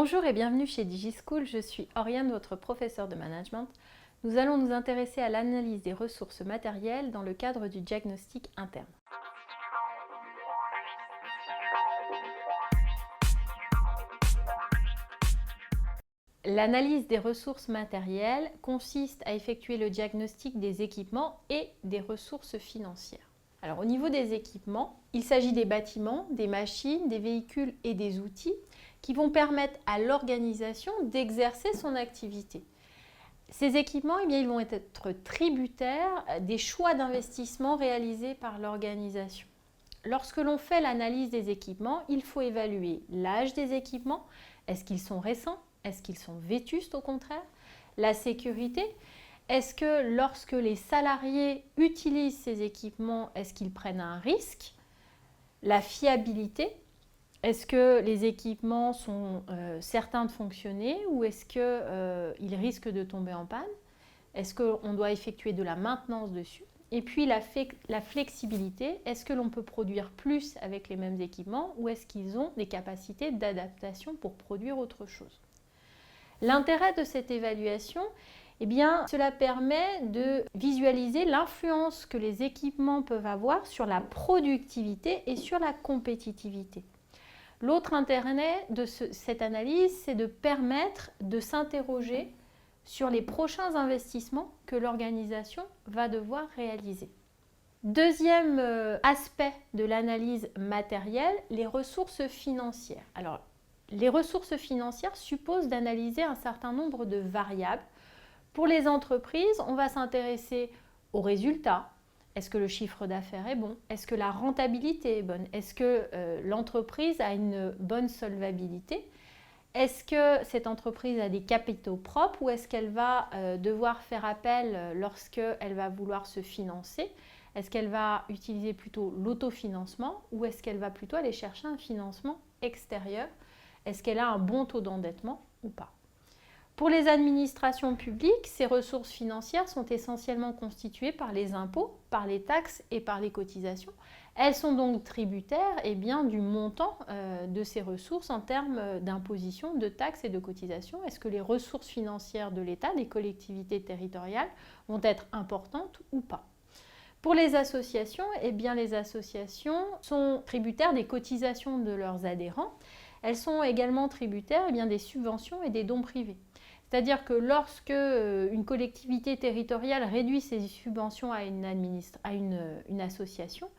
Bonjour et bienvenue chez DigiSchool, je suis Oriane, votre professeure de management. Nous allons nous intéresser à l'analyse des ressources matérielles dans le cadre du diagnostic interne. L'analyse des ressources matérielles consiste à effectuer le diagnostic des équipements et des ressources financières. Alors, au niveau des équipements, il s'agit des bâtiments, des machines, des véhicules et des outils qui vont permettre à l'organisation d'exercer son activité. Ces équipements, ils vont être tributaires des choix d'investissement réalisés par l'organisation. Lorsque l'on fait l'analyse des équipements, il faut évaluer l'âge des équipements. Est-ce qu'ils sont récents? Est-ce qu'ils sont vétustes au contraire? La sécurité. Est-ce que lorsque les salariés utilisent ces équipements, est-ce qu'ils prennent un risque? La fiabilité. Est-ce que les équipements sont certains de fonctionner ou est-ce qu'ils risquent de tomber en panne? Est-ce qu'on doit effectuer de la maintenance dessus? Et puis la flexibilité, est-ce que l'on peut produire plus avec les mêmes équipements ou est-ce qu'ils ont des capacités d'adaptation pour produire autre chose? L'intérêt de cette évaluation, cela permet de visualiser l'influence que les équipements peuvent avoir sur la productivité et sur la compétitivité. L'autre intérêt de cette analyse, c'est de permettre de s'interroger sur les prochains investissements que l'organisation va devoir réaliser. Deuxième aspect de l'analyse matérielle, les ressources financières. Alors, les ressources financières supposent d'analyser un certain nombre de variables. Pour les entreprises, on va s'intéresser aux résultats. Est-ce que le chiffre d'affaires est bon? Est-ce que la rentabilité est bonne? Est-ce que l'entreprise a une bonne solvabilité? Est-ce que cette entreprise a des capitaux propres ou est-ce qu'elle va devoir faire appel lorsqu'elle va vouloir se financer? Est-ce qu'elle va utiliser plutôt l'autofinancement ou est-ce qu'elle va plutôt aller chercher un financement extérieur? Est-ce qu'elle a un bon taux d'endettement ou pas? Pour les administrations publiques, ces ressources financières sont essentiellement constituées par les impôts, par les taxes et par les cotisations. Elles sont donc tributaires du montant de ces ressources en termes d'imposition, de taxes et de cotisations. Est-ce que les ressources financières de l'État, des collectivités territoriales, vont être importantes ou pas? Pour les associations, les associations sont tributaires des cotisations de leurs adhérents. Elles sont également tributaires des subventions et des dons privés. C'est-à-dire que lorsque une collectivité territoriale réduit ses subventions à une association,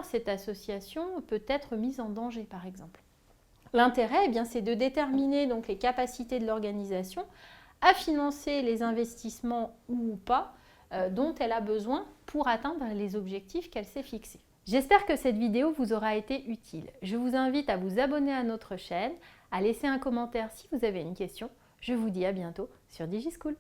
cette association peut être mise en danger, par exemple. L'intérêt, c'est de déterminer donc les capacités de l'organisation à financer les investissements ou pas dont elle a besoin pour atteindre les objectifs qu'elle s'est fixés. J'espère que cette vidéo vous aura été utile. Je vous invite à vous abonner à notre chaîne, à laisser un commentaire si vous avez une question. Je vous dis à bientôt sur DigiSchool.